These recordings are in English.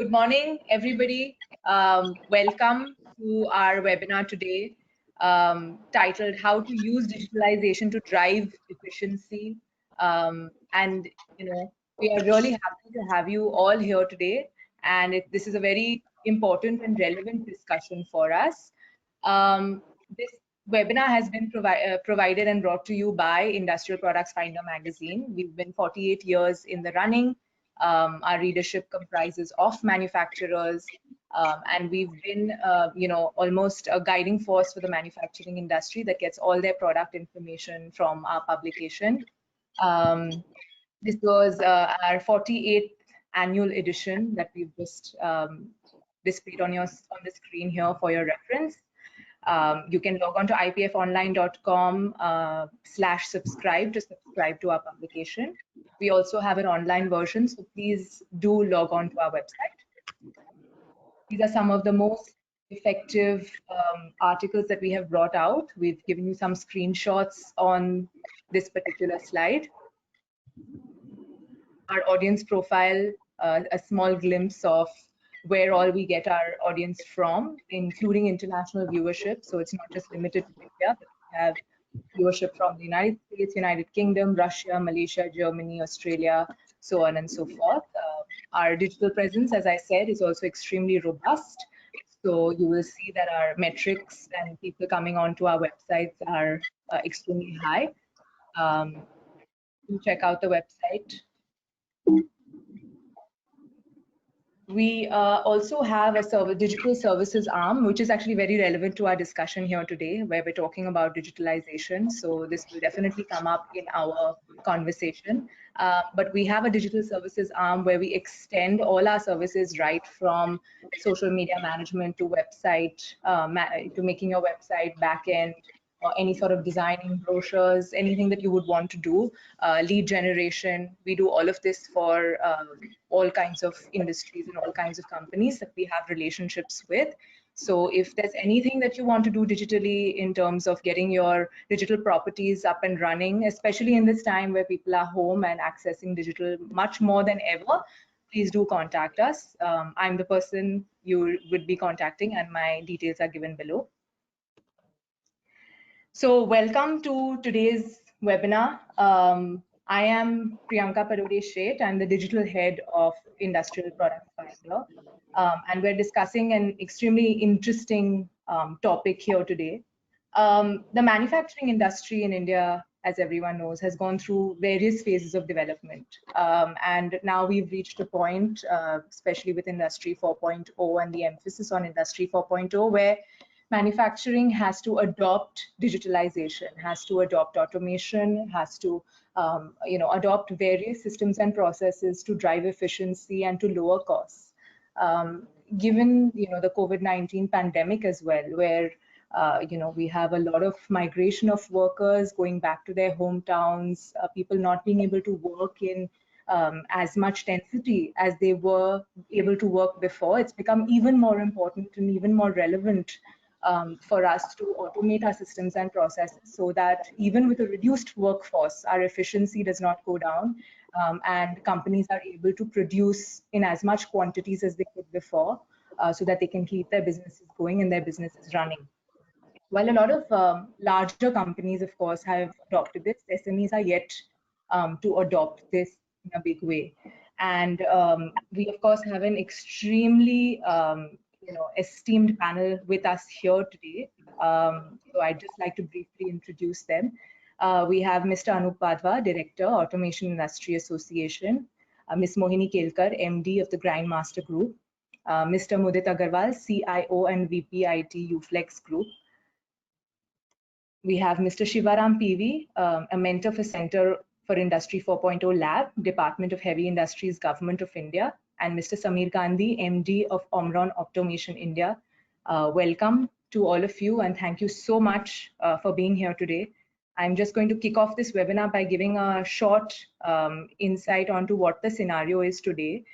Good morning, everybody. Welcome to our webinar today, titled How to Use Digitalization to Drive Efficiency. And, we are really happy to have you all here today. And this is a very important and relevant discussion for us. This webinar has been provided and brought to you by Industrial Products Finder magazine. We've been 48 years in the running. Our readership comprises of manufacturers, and we've been, almost a guiding force for the manufacturing industry that gets all their product information from our publication. This was our 48th annual edition that we've just displayed on the screen here for your reference. You can log on to ipfonline.com/subscribe to subscribe to our publication. We also have an online version, so please do log on to our website. These are some of the most effective articles that we have brought out. We've given you some screenshots on this particular slide. Our audience profile, a small glimpse of where all we get our audience from, including international viewership. So it's not just limited to India, but we have viewership from the United States, United Kingdom, Russia, Malaysia, Germany, Australia, so on and so forth. Our digital presence, as I said, is also extremely robust. So you will see that our metrics and people coming onto our websites are extremely high. Do check out the website. We also have a digital services arm, which is actually very relevant to our discussion here today, where we're talking about digitalization. So this will definitely come up in our conversation. But we have a digital services arm where we extend all our services right from social media management to website, to making your website backend, or any sort of designing brochures, anything that you would want to do, lead generation. We do all of this for all kinds of industries and all kinds of companies that we have relationships with. So if there's anything that you want to do digitally in terms of getting your digital properties up and running, especially in this time where people are home and accessing digital much more than ever, please do contact us. I'm the person you would be contacting, and my details are given below. So welcome to today's webinar. I am Priyanka Parode Sheth. I'm the digital head of Industrial Products Finder. And we're discussing an extremely interesting topic here today. The manufacturing industry in India, as everyone knows, has gone through various phases of development. And now we've reached a point, especially with Industry 4.0 and the emphasis on Industry 4.0, where manufacturing has to adopt digitalization, has to adopt automation, has to adopt various systems and processes to drive efficiency and to lower costs. Given the COVID-19 pandemic as well, where we have a lot of migration of workers going back to their hometowns, people not being able to work in as much density as they were able to work before, it's become even more important and even more relevant for us to automate our systems and processes so that even with a reduced workforce, our efficiency does not go down, and companies are able to produce in as much quantities as they could before, so that they can keep their businesses going and their businesses running. While a lot of larger companies, of course, have adopted this, SMEs are yet to adopt this in a big way. And we, of course, have an extremely esteemed panel with us here today. So I'd just like to briefly introduce them. We have Mr. Anup Wadhwa, Director, Automation Industry Association, Ms. Mohini Kelkar, MD of the Grindmaster Group, Mr. Mudit Agarwal, CIO and VP IT Uflex Group. We have Mr. Shivaram PV, a mentor for Center for Industry 4.0 Lab, Department of Heavy Industries, Government of India, and Mr. Samir Gandhi, MD of Omron Automation India. Welcome to all of you, and thank you so much for being here today. I'm just going to kick off this webinar by giving a short insight onto what the scenario is today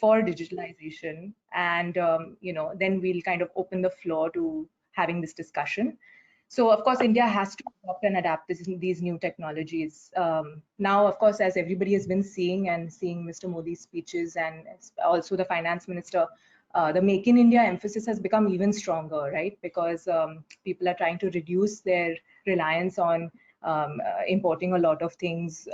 for digitalization, and then we'll kind of open the floor to having this discussion. So of course, India has to adopt and adapt these new technologies. Now, of course, as everybody has been seeing Mr. Modi's speeches and also the finance minister, the Make in India emphasis has become even stronger, right? Because people are trying to reduce their reliance on importing a lot of things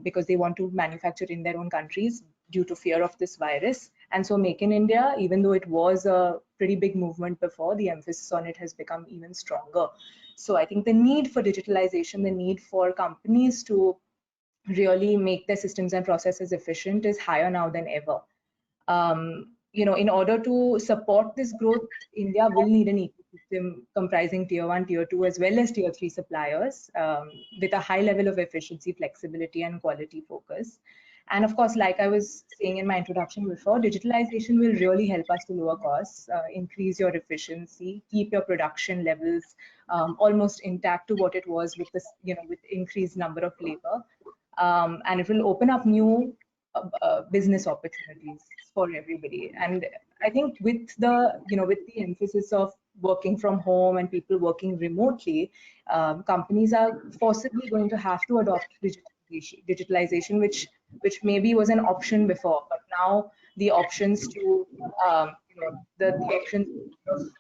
because they want to manufacture in their own countries due to fear of this virus. And so Make in India, even though it was a pretty big movement before, the emphasis on it has become even stronger. So I think the need for digitalization, the need for companies to really make their systems and processes efficient is higher now than ever. In order to support this growth, India will need an ecosystem comprising tier 1, tier 2, as well as tier 3 suppliers with a high level of efficiency, flexibility, and quality focus. And of course, like I was saying in my introduction before, digitalization will really help us to lower costs, increase your efficiency, keep your production levels almost intact to what it was with this, with increased number of labor. And it will open up new business opportunities for everybody. And I think with the emphasis of working from home and people working remotely, companies are possibly going to have to adopt digitalization, which maybe was an option before, but now the options to the options of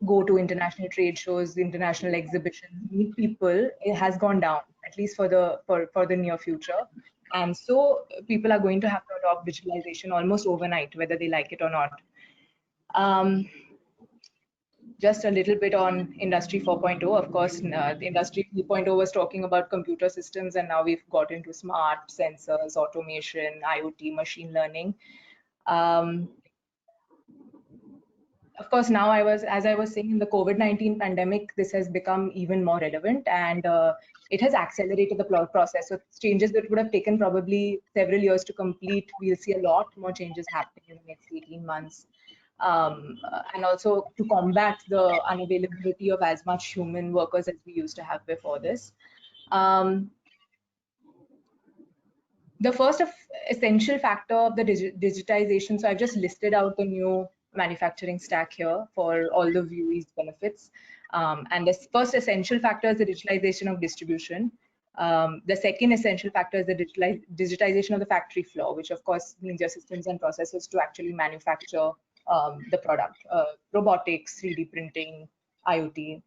go to international trade shows, international exhibitions, meet people, it has gone down, at least for the near future. And so people are going to have to adopt digitalization almost overnight, whether they like it or not. Just a little bit on Industry 4.0. Of course, the Industry 3.0 was talking about computer systems, and now we've got into smart sensors, automation, IoT, machine learning. Of course, now as I was saying, in the COVID-19 pandemic, this has become even more relevant, and it has accelerated the process. So changes that would have taken probably several years to complete, we'll see a lot more changes happening in the next 18 months. And also to combat the unavailability of as much human workers as we used to have before this. The first essential factor of the digitization, so I've just listed out the new manufacturing stack here for all the viewees' benefits. And the first essential factor is the digitalization of distribution. The second essential factor is the digitization of the factory floor, which of course means your systems and processes to actually manufacture the product, robotics, 3D printing, IoT.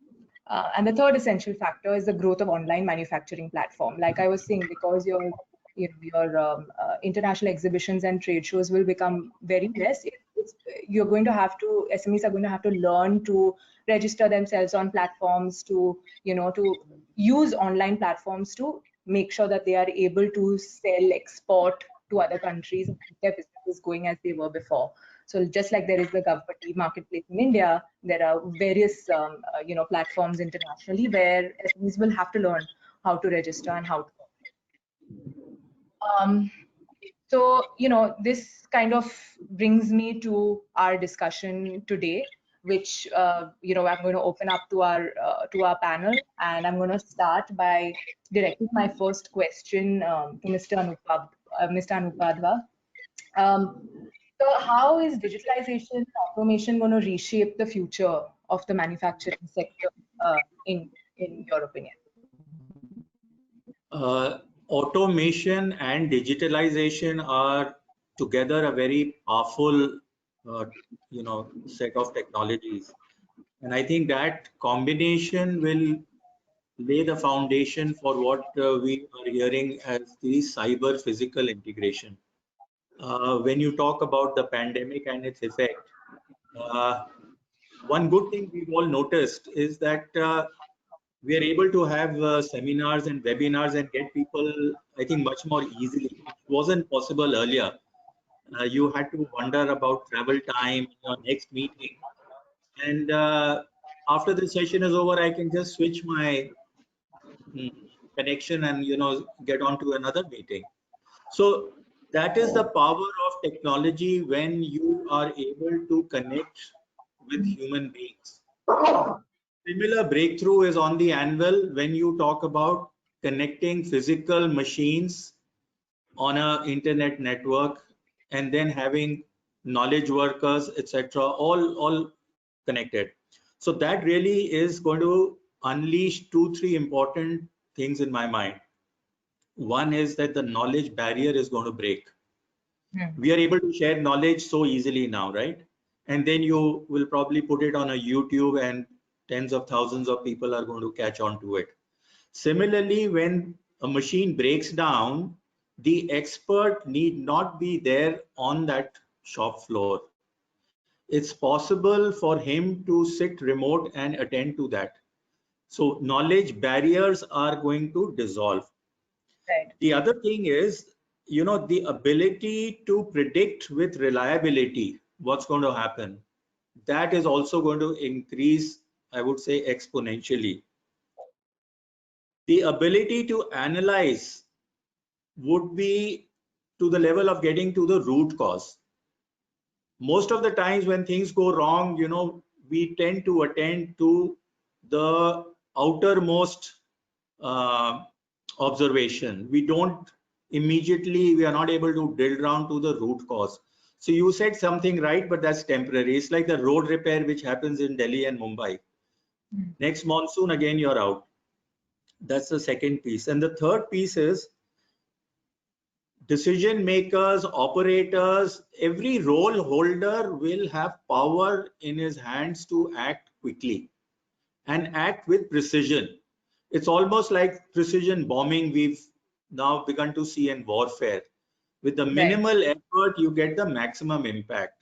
And the third essential factor is the growth of online manufacturing platform. Like I was saying, because your international exhibitions and trade shows will become very less, you're going to have to, SMEs are going to have to learn to register themselves on platforms, to use online platforms to make sure that they are able to sell, export to other countries, and keep their businesses going as they were before. So just like there is the GovPati marketplace in India, there are various platforms internationally where SMEs will have to learn how to register and how to. So this kind of brings me to our discussion today, which I'm going to open up to our panel, and I'm going to start by directing my first question to Mr. Anupadva. So how is digitalization and automation going to reshape the future of the manufacturing sector in your opinion? Automation and digitalization are together a very powerful set of technologies, and I think that combination will lay the foundation for what we are hearing as the cyber physical integration. When you talk about the pandemic and its effect, one good thing we've all noticed is that we are able to have seminars and webinars and get people, I think, much more easily. It wasn't possible earlier. You had to wonder about travel time, your next meeting. And after the session is over, I can just switch my connection and get on to another meeting. So that is the power of technology when you are able to connect with human beings. Similar breakthrough is on the anvil when you talk about connecting physical machines on an internet network and then having knowledge workers, etc., all connected. So that really is going to unleashed 2-3 important things in my mind. One is that the knowledge barrier is going to break. We are able to share knowledge so easily now, right? And then you will probably put it on a YouTube and tens of thousands of people are going to catch on to it. Similarly, when a machine breaks down, the expert need not be there on that shop floor. It's possible for him to sit remote and attend to that. So knowledge barriers are going to dissolve. Right. The other thing is, the ability to predict with reliability what's going to happen. That is also going to increase, I would say, exponentially. The ability to analyze would be to the level of getting to the root cause. Most of the times when things go wrong, we tend to attend to the outermost observation. We are not able to drill down to the root cause. So you said something right, but that's temporary. It's like the road repair which happens in Delhi and Mumbai. Next monsoon, again, you're out. That's the second piece. And the third piece is decision makers, operators, every role holder will have power in his hands to act quickly and act with precision. It's almost like precision bombing we've now begun to see in warfare. With the minimal effort, you get the maximum impact.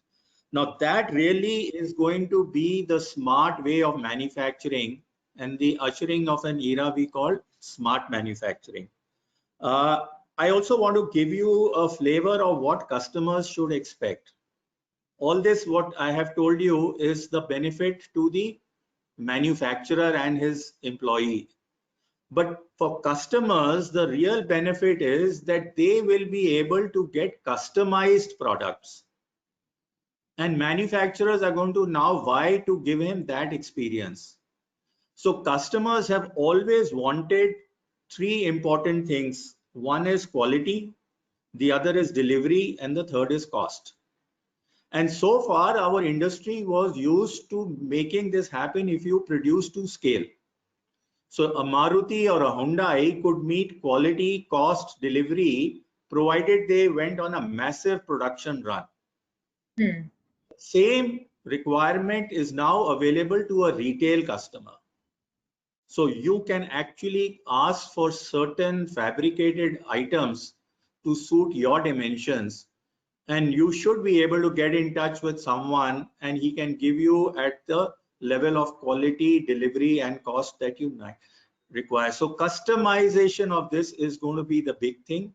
Now that really is going to be the smart way of manufacturing and the ushering of an era we call smart manufacturing. I also want to give you a flavor of what customers should expect. All this, what I have told you, is the benefit to the manufacturer and his employee. But for customers, the real benefit is that they will be able to get customized products. And manufacturers are going to now vie to give him that experience. So customers have always wanted three important things. One is quality, the other is delivery, and the third is cost. And so far, our industry was used to making this happen if you produce to scale. So a Maruti or a Hyundai could meet quality, cost, delivery, provided they went on a massive production run. Same requirement is now available to a retail customer. So you can actually ask for certain fabricated items to suit your dimensions, and you should be able to get in touch with someone and he can give you at the level of quality, delivery, and cost that you require. So customization of this is going to be the big thing.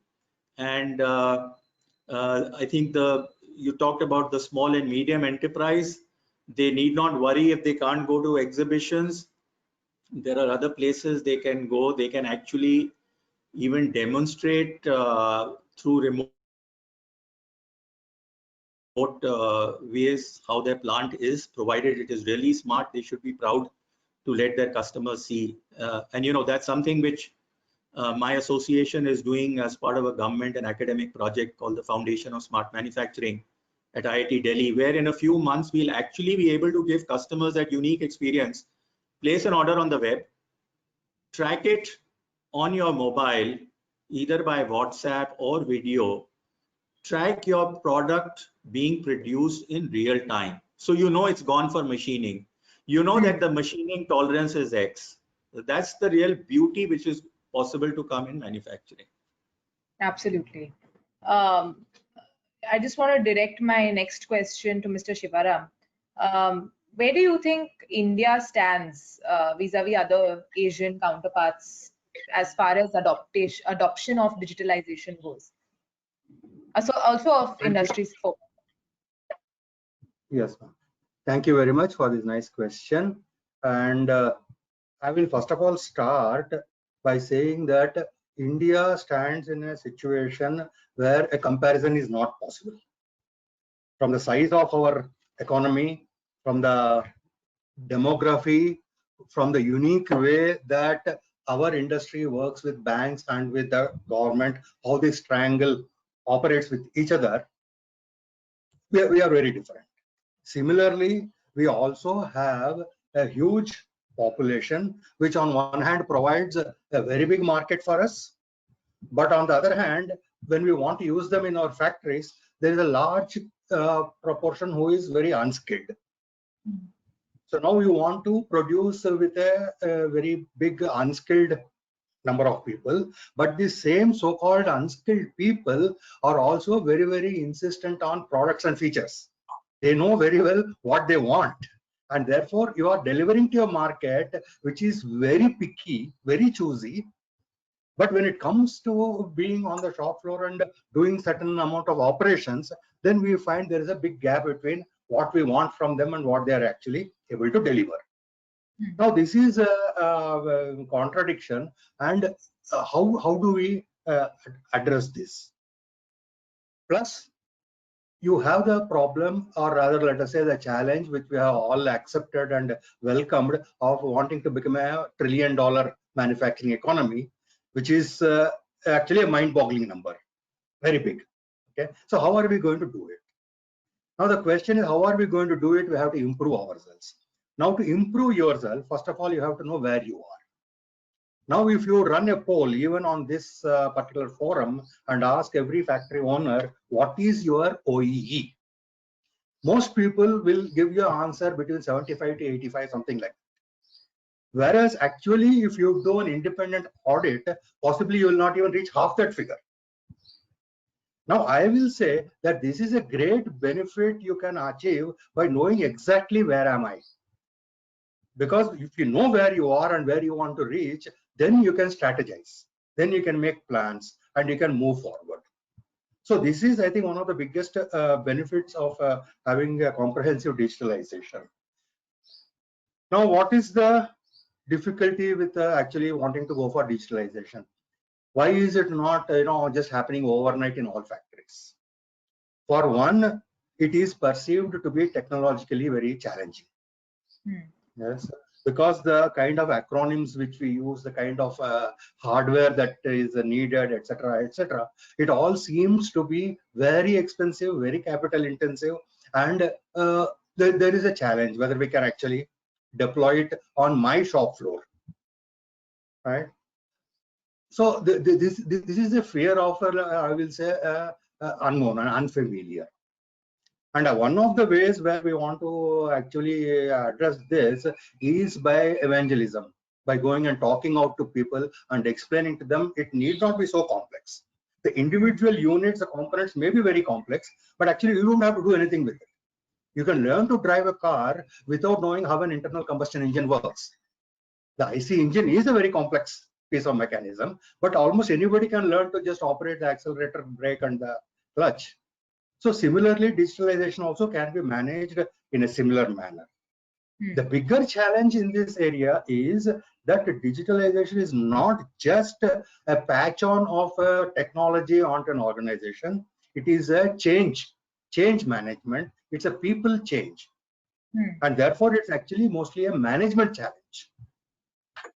And I think you talked about the small and medium enterprise. They need not worry if they can't go to exhibitions. There are other places they can go. They can actually even demonstrate through remote ways how their plant is, provided it is really smart. They should be proud to let their customers see. And that's something which my association is doing as part of a government and academic project called the Foundation of Smart Manufacturing at IIT Delhi, where in a few months we'll actually be able to give customers that unique experience. Place an order on the web, track it on your mobile, either by WhatsApp or video, track your product being produced in real time. So it's gone for machining. That the machining tolerance is X. That's the real beauty which is possible to come in manufacturing. Absolutely. I just want to direct my next question to Mr. Shivaram. Where do you think India stands vis-a-vis other Asian counterparts as far as adoption of digitalization goes? Also of industries focus. Yes, ma'am. Thank you very much for this nice question. And I will first of all start by saying that India stands in a situation where a comparison is not possible. From the size of our economy, from the demography, from the unique way that our industry works with banks and with the government, how this triangle operates with each other, we are very different. Similarly, we also have a huge population, which on one hand provides a very big market for us, but on the other hand, when we want to use them in our factories, there is a large proportion who is very unskilled. So now you want to produce with a very big unskilled number of people, but the same so-called unskilled people are also very, very insistent on products and features. They know very well what they want, and therefore you are delivering to a market which is very picky, very choosy. But when it comes to being on the shop floor and doing certain amount of operations, then we find there is a big gap between what we want from them and what they are actually able to deliver. Now, this is a contradiction, and how do we address this? Plus, you have the problem, or rather, let us say the challenge, which we have all accepted and welcomed, of wanting to become a $1 trillion manufacturing economy, which is actually a mind-boggling number, very big. Okay, so how are we going to do it? Now the question is, how are we going to do it? We have to improve ourselves. Now, to improve yourself, first of all, you have to know where you are. Now, if you run a poll, even on this particular forum, and ask every factory owner, what is your OEE? Most people will give you an answer between 75 to 85, something like that. Whereas actually, if you do an independent audit, possibly you will not even reach half that figure. Now, I will say that this is a great benefit you can achieve by knowing exactly where am I. Because if you know where you are and where you want to reach, then you can strategize, then you can make plans, and you can move forward. So this is, I think, one of the biggest benefits of having a comprehensive digitalization. Now, what is the difficulty with actually wanting to go for digitalization? Why is it not just happening overnight in all factories? For one, it is perceived to be technologically very challenging. Yes, because the kind of acronyms which we use, the kind of hardware that is needed, etc., it all seems to be very expensive, very capital intensive, and there is a challenge whether we can actually deploy it on my shop floor, right? So this is a fear of, I will say, unknown and unfamiliar. And one of the ways where we want to actually address this is by evangelism, by going and talking out to people and explaining to them it need not be so complex. The individual units, the components may be very complex, but actually you don't have to do anything with it. You can learn to drive a car without knowing how an internal combustion engine works. The IC engine is a very complex piece of mechanism, but almost anybody can learn to just operate the accelerator, brake, and the clutch. So similarly, digitalization also can be managed in a similar manner. The bigger challenge in this area is that digitalization is not just a patch on of technology onto an organization. It is a change management. It's a people change. And therefore, it's actually mostly a management challenge.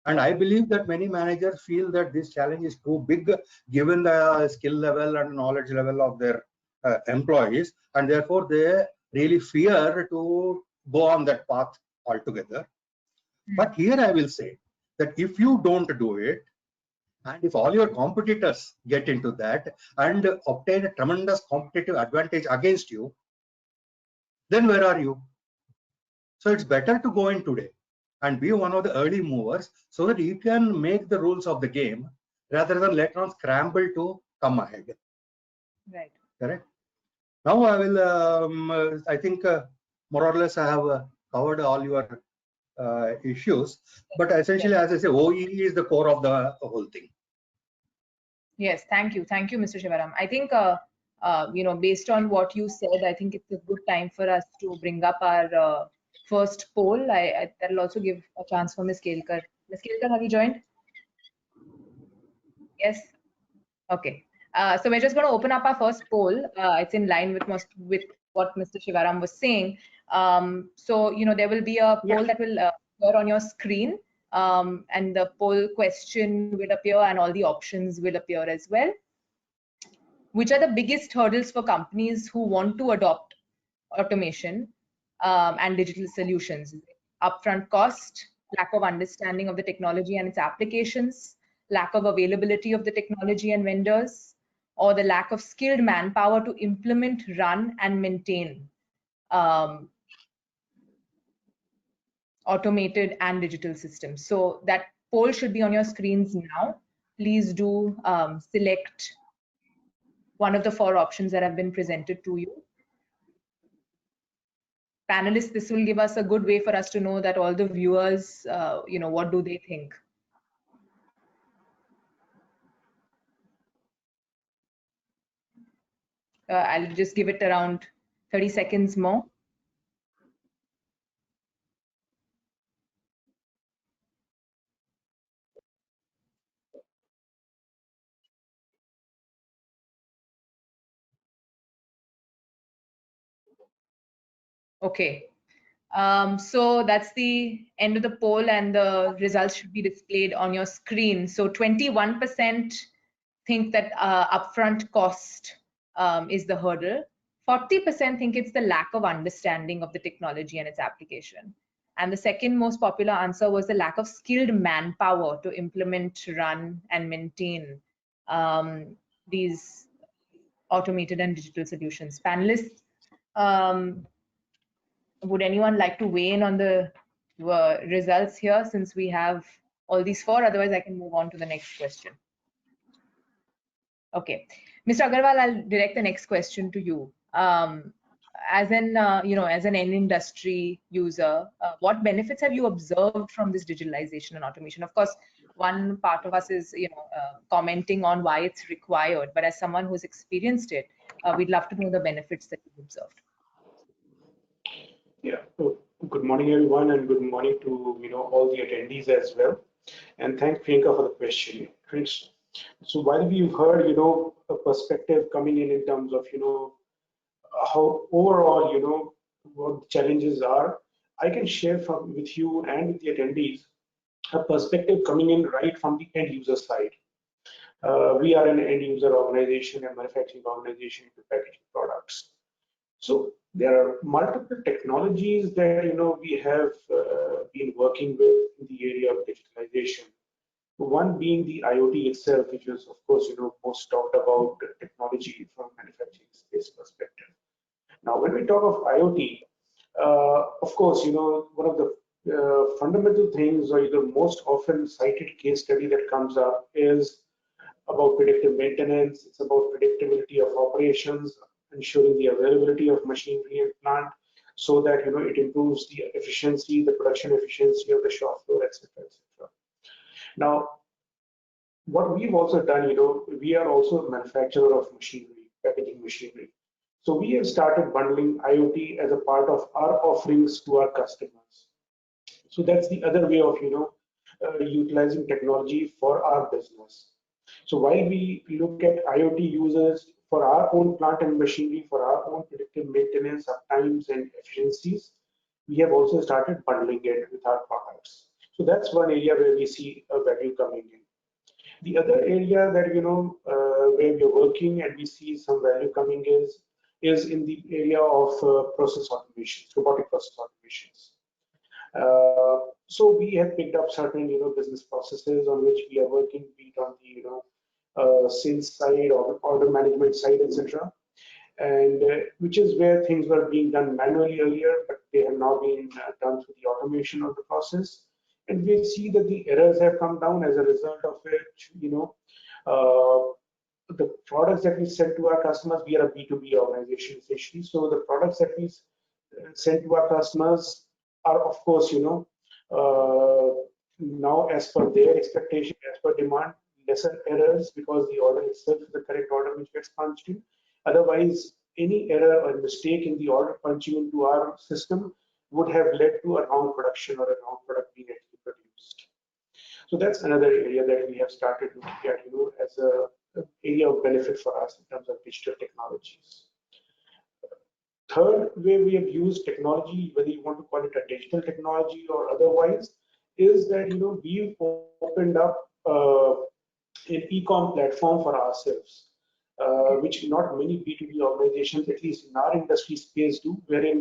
And I believe that many managers feel that this challenge is too big given the skill level and knowledge level of their employees, and therefore they really fear to go on that path altogether. But here I will say that if you don't do it, and if all your competitors get into that and obtain a tremendous competitive advantage against you, then where are you? So it's better to go in today and be one of the early movers so that you can make the rules of the game rather than later on scramble to come ahead. Right. Correct. Now I will, I think more or less I have covered all your issues, but essentially, as I say, OEE is the core of the whole thing. Yes, thank you, Mr. Shivaram. I think based on what you said, I think it's a good time for us to bring up our first poll. That'll also give a chance for Ms. Kelkar. Ms. Kelkar, have you joined? Yes. Okay. So we're just going to open up our first poll. It's in line with what Mr. Shivaram was saying. So there will be a poll that will appear on your screen, and the poll question will appear, and all the options will appear as well. Which are the biggest hurdles for companies who want to adopt automation and digital solutions? Upfront cost, lack of understanding of the technology and its applications, lack of availability of the technology and vendors, or the lack of skilled manpower to implement, run, and maintain automated and digital systems. So that poll should be on your screens now. Please do select one of the 4 options that have been presented to you. Panelists, this will give us a good way for us to know that all the viewers, what do they think? I'll just give it around 30 seconds more. Okay. So that's the end of the poll, and the results should be displayed on your screen. So 21% think that upfront cost is the hurdle. 40% think it's the lack of understanding of the technology and its application. And the second most popular answer was the lack of skilled manpower to implement, run, and maintain these automated and digital solutions. Panelists, would anyone like to weigh in on the results here, since we have all these 4? Otherwise, I can move on to the next question. Okay, Mr. Agarwal, I'll direct the next question to you. As an end industry user, what benefits have you observed from this digitalization and automation? Of course, one part of us is commenting on why it's required, but as someone who's experienced it, we'd love to know the benefits that you've observed. Yeah. Good morning, everyone, and good morning to all the attendees as well. And thank Priyanka for the question. So while we've heard a perspective coming in terms of how overall what the challenges are, I can share with you and with the attendees a perspective coming in right from the end user side. We are an end user organization and manufacturing organization into packaging products. So there are multiple technologies that we have been working with in the area of digitalization. One being the IoT itself, which is of course most talked about technology from a manufacturing space perspective. Now, when we talk of IoT, of course one of the fundamental things, or the most often cited case study that comes up, is about predictive maintenance. It's about predictability of operations, ensuring the availability of machinery and plant, so that it improves the efficiency, the production efficiency of the shop floor, etc., etc. Now, what we've also done, we are also a manufacturer of machinery, packaging machinery. So we have started bundling IoT as a part of our offerings to our customers. So that's the other way of utilizing technology for our business. So while we look at IoT users for our own plant and machinery, for our own predictive maintenance, uptimes, and efficiencies, we have also started bundling it with our products. So that's one area where we see a value coming in. The other area that where we are working and we see some value coming is in the area of process automation, robotic process automations. So we have picked up certain business processes on which we are working, be it on the sales side or order management side, etc. And which is where things were being done manually earlier, but they have now been done through the automation of the process. And we see that the errors have come down as a result of which, the products that we sell to our customers, we are a B2B organization essentially. So the products that we send to our customers are, of course, now as per their expectation, as per demand, lesser errors, because the order itself is the correct order which gets punched in. Otherwise, any error or mistake in the order punching into our system would have led to a wrong production or a wrong product being actually produced. So that's another area that we have started looking at, as an area of benefit for us in terms of digital technologies. Third way we have used technology, whether you want to call it a digital technology or otherwise, is that we've opened up an e-com platform for ourselves, which not many B2B organizations, at least in our industry space, do, wherein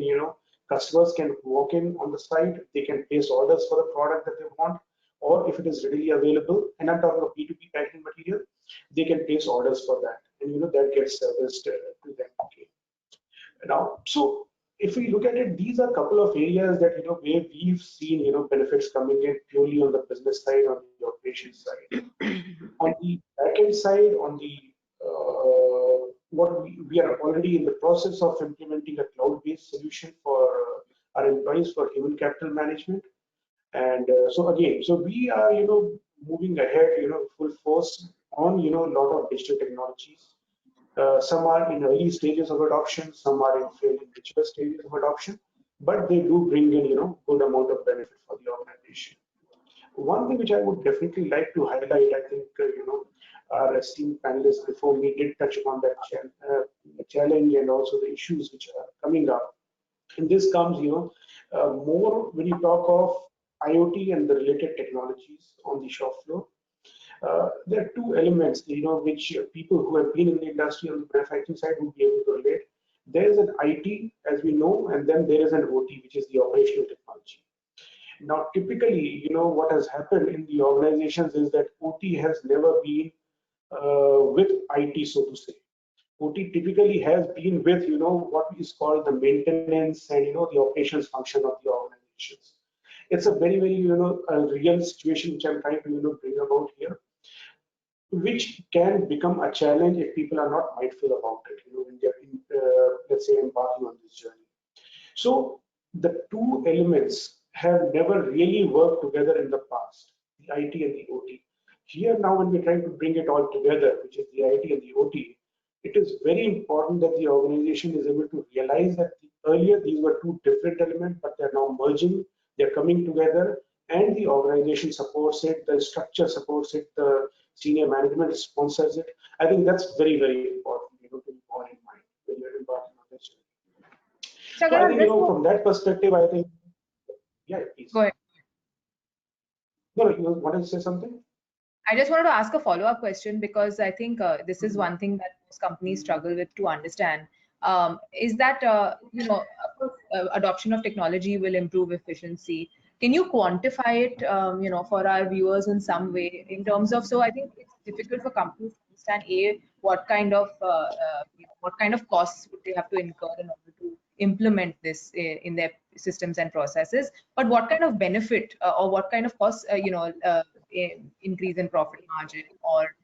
Customers can walk in on the site, they can place orders for the product that they want, or if it is readily available, and I'm talking of B2B packaging material, they can place orders for that, and that gets serviced to them. Okay. Now, so if we look at it, these are a couple of areas that where we've seen benefits coming in purely on the business side, on the operations side. On the backend side, on the what we are already in the process of implementing a cloud-based solution for our employees for human capital management. And so again, so we are moving ahead full force on a lot of digital technologies. Some are in early stages of adoption, some are in fairly mature stages of adoption, but they do bring in good amount of benefit for the organization. One thing which I would definitely like to highlight, I think our esteemed panelists before me did touch upon that challenge and also the issues which are coming up. And this comes more when you talk of IoT and the related technologies on the shop floor. There are two elements, which people who have been in the industry on the manufacturing side would be able to relate. There is an IT, as we know, and then there is an OT, which is the operational technology. Now, typically, what has happened in the organizations is that OT has never been with IT, so to say. OT typically has been with, what is called the maintenance and, the operations function of the organizations. It's a very, very, a real situation which I'm trying to, bring about here, which can become a challenge if people are not mindful about it, when they're, let's say, embarking on this journey. So the two elements have never really worked together in the past, the IT and the OT. Here now, when we're trying to bring it all together, which is the IT and the OT, it is very important that the organization is able to realize that earlier these were two different elements, but they're now merging, they're coming together, and the organization supports it, the structure supports it, the senior management sponsors it. I think that's very, very important, to be borne in mind when you're embarking on this journey. So I think, from that perspective, I think, yeah, please. Go ahead. No, you wanted to say something? I just wanted to ask a follow-up question because I think this is one thing that most companies struggle with to understand. Is that, adoption of technology will improve efficiency. Can you quantify it, for our viewers in some way in terms of, so I think it's difficult for companies to understand, what kind of costs would they have to incur in order to implement this in their systems and processes, but what kind of benefit or what kind of costs, increase in profit margin or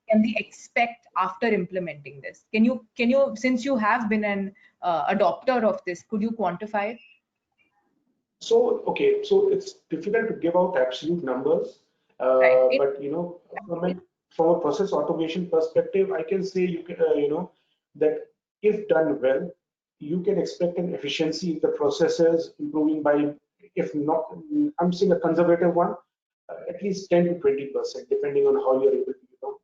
can we expect after implementing this? Can you, since you have been an adopter of this, could you quantify it? So, okay, so it's difficult to give out absolute numbers, Right. but from a process automation perspective, I can say that if done well, you can expect an efficiency in the processes improving by, if not, I'm saying a conservative one, at least 10 to 20%, depending on how you're able to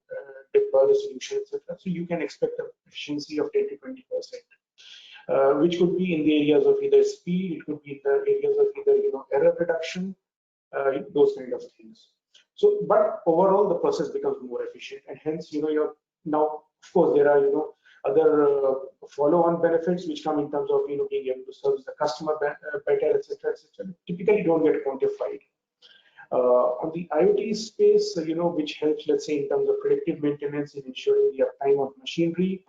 deploy the solution, etc. So you can expect an efficiency of 10 to 20%. Which could be in the areas of either speed, it could be in the areas of either error reduction, those kind of things. So, but overall the process becomes more efficient, and hence you're now, of course, there are other follow-on benefits which come in terms of being able to service the customer better, etc., etc. Typically don't get quantified. On the IoT space, which helps, let's say, in terms of predictive maintenance in ensuring the uptime of machinery.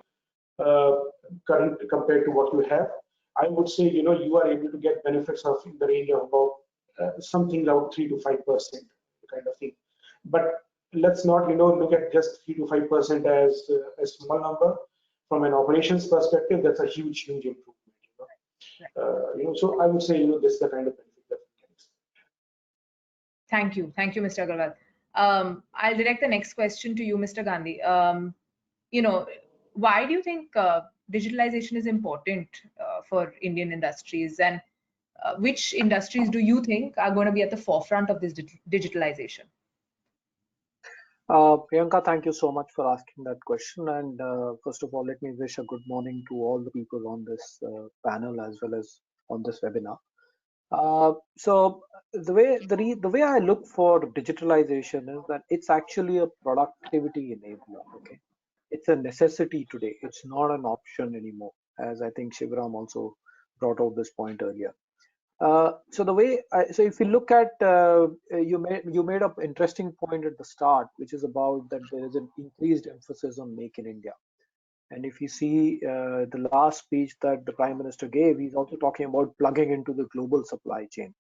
Current compared to what you have, I would say you are able to get benefits of in the range of about something like 3 to 5% kind of thing. But let's not look at just 3 to 5% as a small number. From an operations perspective, that's a huge improvement. So I would say this is the kind of benefit that we can expect. Thank you, Mr. Agarwal. I'll direct the next question to you, Mr. Gandhi. Why do you think digitalization is important for Indian industries, and which industries do you think are going to be at the forefront of this digitalization? Priyanka, thank you so much for asking that question. And first of all, let me wish a good morning to all the people on this panel as well as on this webinar. So the way I look for digitalization is that it's actually a productivity enabler. Okay. It's a necessity today. It's not an option anymore, as I think Shivaram also brought out this point earlier. So the way, so if you look at, you made up interesting point at the start, which is about that there is an increased emphasis on Make in India. And if you see the last speech that the Prime Minister gave, he's also talking about plugging into the global supply chain.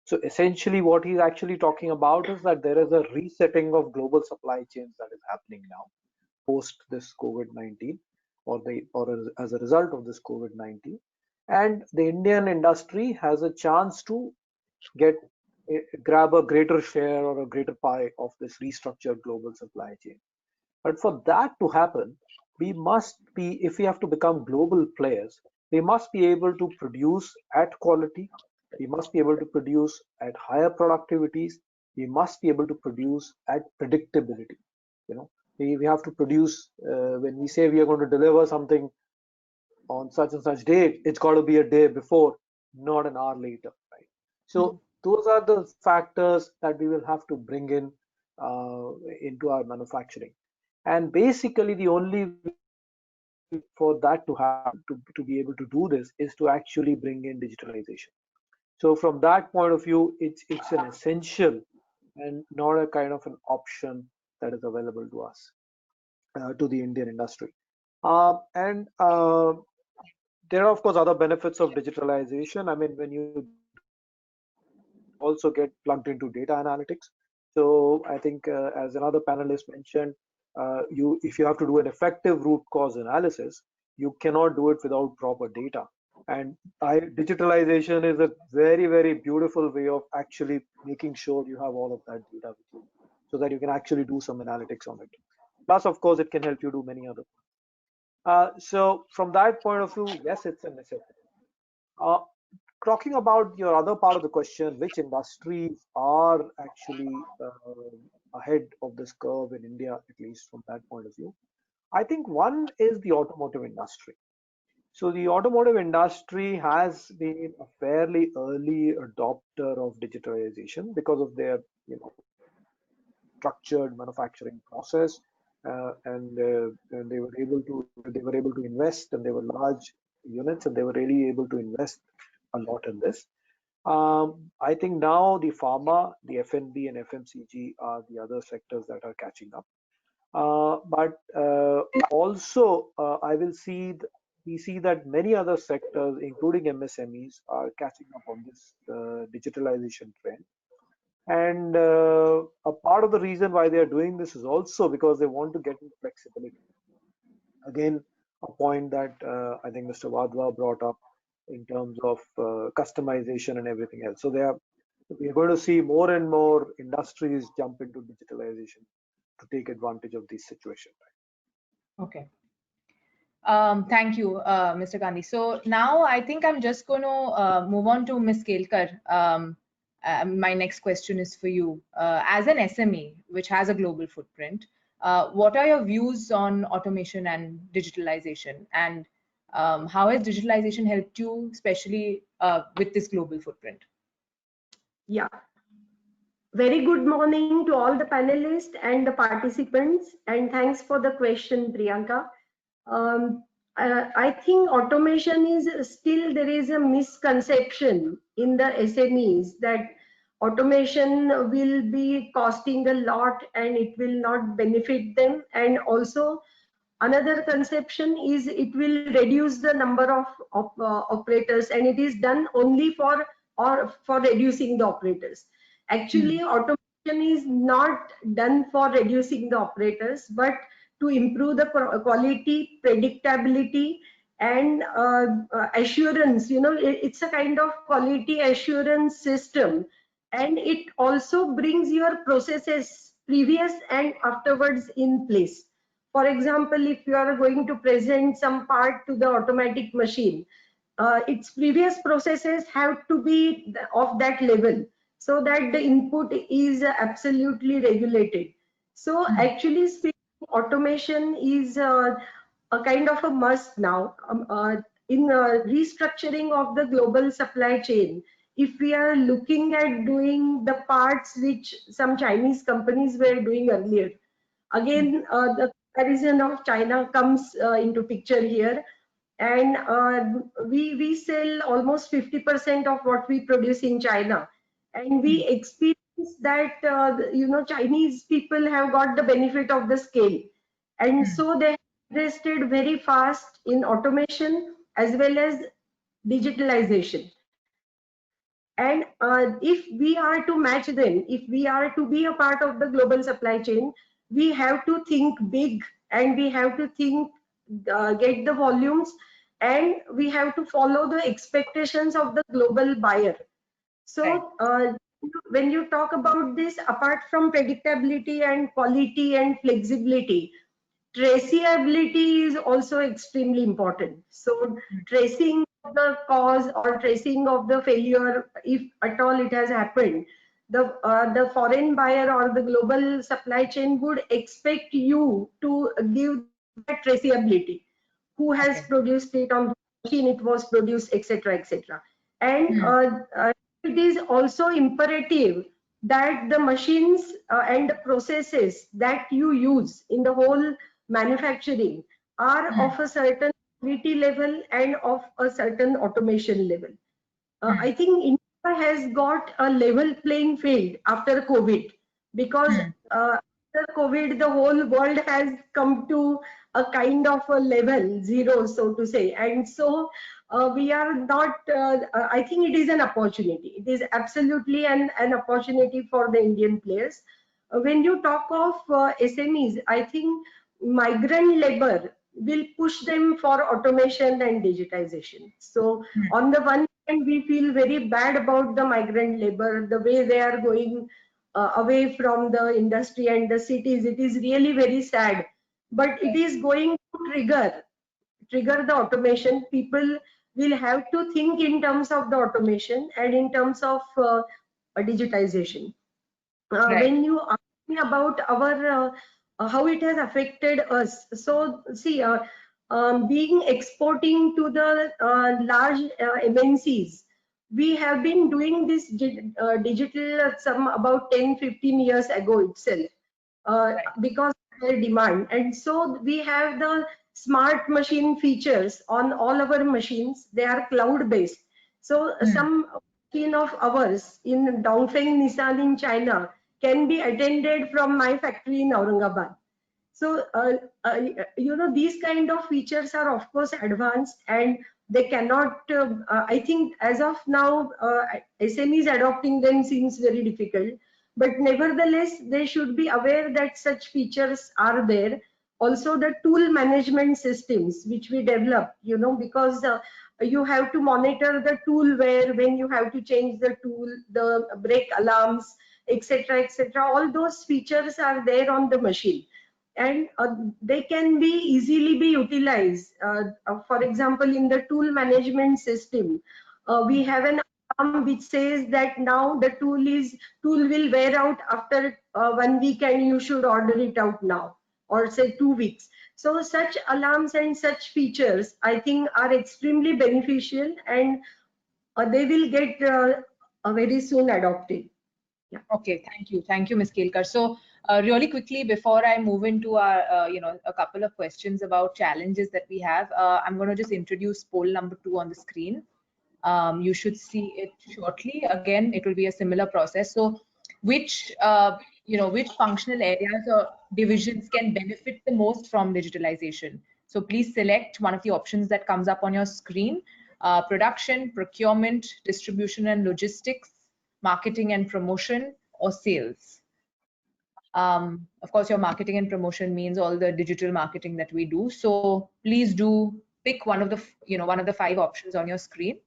So essentially what he's actually talking about is that there is a resetting of global supply chains that is happening now post this COVID-19 or as a result of this COVID-19. And the Indian industry has a chance to grab a greater share or a greater pie of this restructured global supply chain. But for that to happen, we must be, if we have to become global players, we must be able to produce at quality, we must be able to produce at higher productivities, we must be able to produce at predictability. You know, we have to produce, when we say we are going to deliver something on such and such date, it's got to be a day before, not an hour later, right? So those are the factors that we will have to bring in into our manufacturing. And basically the only way for that to happen, to be able to do this, is to actually bring in digitalization. So from that point of view, it's an essential and not a kind of an option that is available to us, to the Indian industry. There are of course other benefits of digitalization. I mean, when you also get plugged into data analytics. So I think as another panelist mentioned, if you have to do an effective root cause analysis, you cannot do it without proper data. And digitalization is a very, very beautiful way of actually making sure you have all of that data with you, so that you can actually do some analytics on it. Plus, of course, it can help you do many other things. So from that point of view, yes, it's a necessity. Talking about your other part of the question, which industries are actually ahead of this curve in India, at least from that point of view, I think one is the automotive industry. So the automotive industry has been a fairly early adopter of digitalization because of their, structured manufacturing process, and they were able to invest, and they were large units, and they were really able to invest a lot in this. I think now the pharma, the F&B and FMCG are the other sectors that are catching up. But also we see that many other sectors, including MSMEs, are catching up on this digitalization trend. And a part of the reason why they are doing this is also because they want to get into flexibility. Again, a point that I think Mr. Wadhwa brought up in terms of customization and everything else. So we are going to see more and more industries jump into digitalization to take advantage of this situation. Okay. Thank you, Mr. Gandhi. So now I think I'm just going to move on to Ms. Kelkar. My next question is for you. As an SME, which has a global footprint, what are your views on automation and digitalization? And how has digitalization helped you, especially with this global footprint? Yeah. Very good morning to all the panelists and the participants, and thanks for the question, Priyanka. I think automation is still, there is a misconception in the SMEs that automation will be costing a lot and it will not benefit them. And also another conception is it will reduce the number of operators, and it is done only for reducing the operators. Actually, automation is not done for reducing the operators, but to improve the quality, predictability, and assurance. It's a kind of quality assurance system, and it also brings your processes previous and afterwards in place. For example, if you are going to present some part to the automatic machine, its previous processes have to be of that level, so that the input is absolutely regulated. So actually speaking, automation is a kind of a must now in restructuring of the global supply chain. If we are looking at doing the parts which some Chinese companies were doing earlier, again the comparison of China comes into picture here. and we sell almost 50% of what we produce in China, and we experience that Chinese people have got the benefit of the scale, and so they invested very fast in automation as well as digitalization. And if we are to match them, if we are to be a part of the global supply chain, we have to think big, and we have to think, get the volumes, and we have to follow the expectations of the global buyer. So when you talk about this, apart from predictability and quality and flexibility, traceability is also extremely important. So tracing the cause or tracing of the failure, if at all it has happened, the foreign buyer or the global supply chain would expect you to give that traceability. Who has produced it, on the machine it was produced, etc., etc. And it is also imperative that the machines and the processes that you use in the whole manufacturing are of a certain quality level and of a certain automation level. I think India has got a level playing field after COVID, because after COVID, the whole world has come to a kind of a level zero, so to say. And so we are not, I think it is an opportunity. It is absolutely an opportunity for the Indian players. When you talk of SMEs, I think migrant labor will push them for automation and digitization. So on the one hand, we feel very bad about the migrant labor, the way they are going away from the industry and the cities. It is really very sad, but it is going to trigger the automation. People will have to think in terms of the automation and in terms of digitization. When you ask me about our how it has affected us, so see, being exporting to the large MNCs, we have been doing this digital some about 10-15 years ago itself, because of their demand. And so we have the smart machine features on all our machines. They are cloud based. So some machine of ours in Dongfeng Nissan in China can be attended from my factory in Aurangabad. So these kind of features are of course advanced, and they cannot, I think as of now, SMEs adopting them seems very difficult, but nevertheless they should be aware that such features are there. Also the tool management systems which we develop, because you have to monitor the tool wear, when you have to change the tool, the brake alarms, etc., etc. All those features are there on the machine, and they can be easily be utilized. For example, in the tool management system, we have an alarm which says that now the tool will wear out after 1 week, and you should order it out now, or say 2 weeks. So such alarms and such features, I think, are extremely beneficial, and they will get very soon adopted. Yeah. Okay, thank you, Ms. Kelkar. So really quickly, before I move into our, a couple of questions about challenges that we have, I'm going to just introduce poll number 2 on the screen. You should see it shortly. Again, it will be a similar process. So which functional areas or divisions can benefit the most from digitalization? So please select one of the options that comes up on your screen: production, procurement, distribution and logistics, marketing and promotion, or sales. Of course, your marketing and promotion means all the digital marketing that we do. So please do pick one of the 5 options on your screen.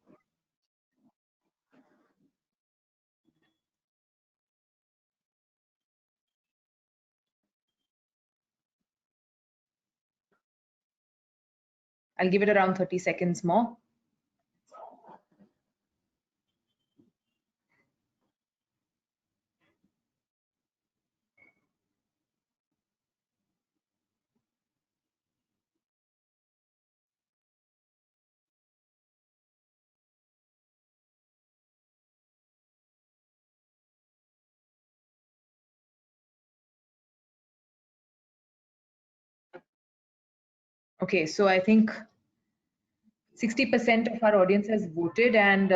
I'll give it around 30 seconds more. Okay, so I think 60% of our audience has voted, and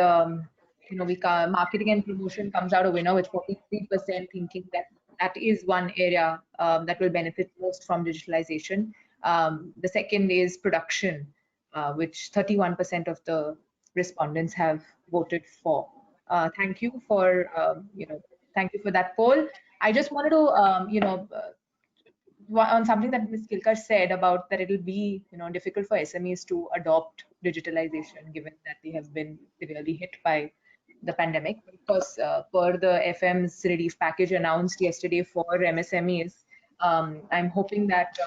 marketing and promotion comes out a winner with 43% thinking that that is one area that will benefit most from digitalization. The second is production, which 31% of the respondents have voted for. Thank you for thank you for that poll. I just wanted to on something that Ms. Kilkar said about that it'll be difficult for SMEs to adopt digitalization given that they have been severely hit by the pandemic. Because per the FM's relief package announced yesterday for MSMEs, I'm hoping that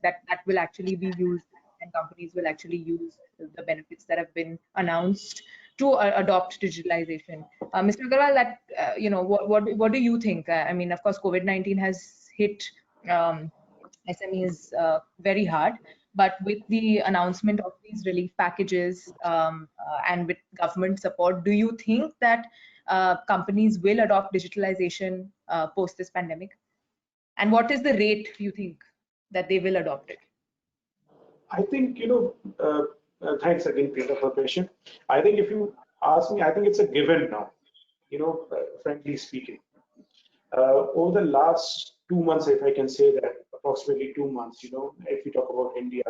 that will actually be used and companies will actually use the benefits that have been announced to adopt digitalization. Mr. Agarwal, that what do you think? I mean, of course, COVID-19 has hit SMEs very hard, but with the announcement of these relief packages and with government support, do you think that companies will adopt digitalization post this pandemic? And what is the rate you think that they will adopt it? I think, thanks again, Peter, for the question. I think if you ask me, I think it's a given now, frankly speaking. Over the last 2 months, if I can say that, approximately 2 months, if we talk about India,